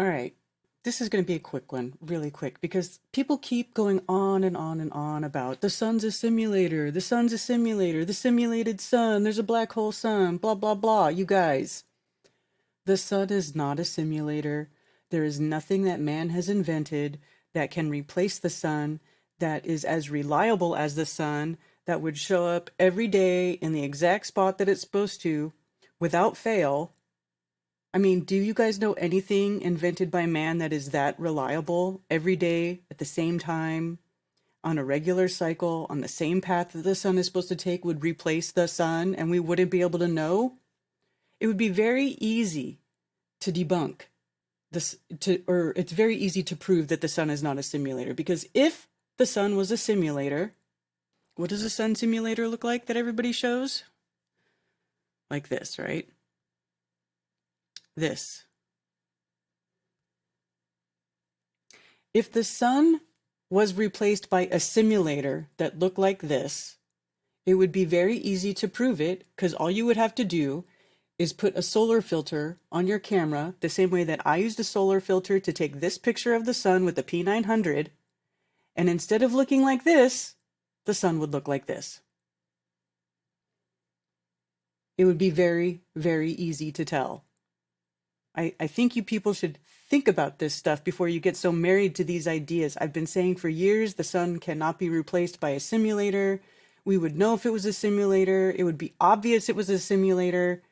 All right. This is going to be a quick one, really quick, because people keep going on and on and on about the sun's a simulator, the sun's a simulator, the simulated sun, there's a black hole sun, blah, blah, blah. You guys, the sun is not a simulator. There is nothing that man has invented that can replace the sun, that is as reliable as the sun, that would show up every day in the exact spot that it's supposed to without fail. I mean, do you guys know anything invented by man that is that reliable every day at the same time on a regular cycle on the same path that the sun is supposed to take would replace the sun and we wouldn't be able to know? It would be very easy to debunk this or it's very easy to prove that the sun is not a simulator, because if the sun was a simulator, what does a sun simulator look like that everybody shows? Like this, right? This. If the sun was replaced by a simulator that looked like this, it would be very easy to prove it, because all you would have to do is put a solar filter on your camera, the same way that I used a solar filter to take this picture of the sun with the P900, and instead of looking like this, the sun would look like this. It would be very, very easy to tell. I think you people should think about this stuff before you get so married to these ideas. I've been saying for years the sun cannot be replaced by a simulator. We would know if it was a simulator. It would be obvious it was a simulator.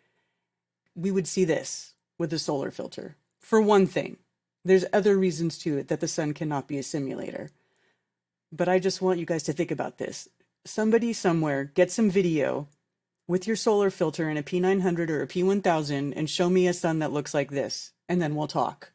We would see this with a solar filter. For one thing, there's other reasons to it that the sun cannot be a simulator. But I just want you guys to think about this. Somebody somewhere get some video with your solar filter and a P900 or a P1000 and show me a sun that looks like this, and then we'll talk.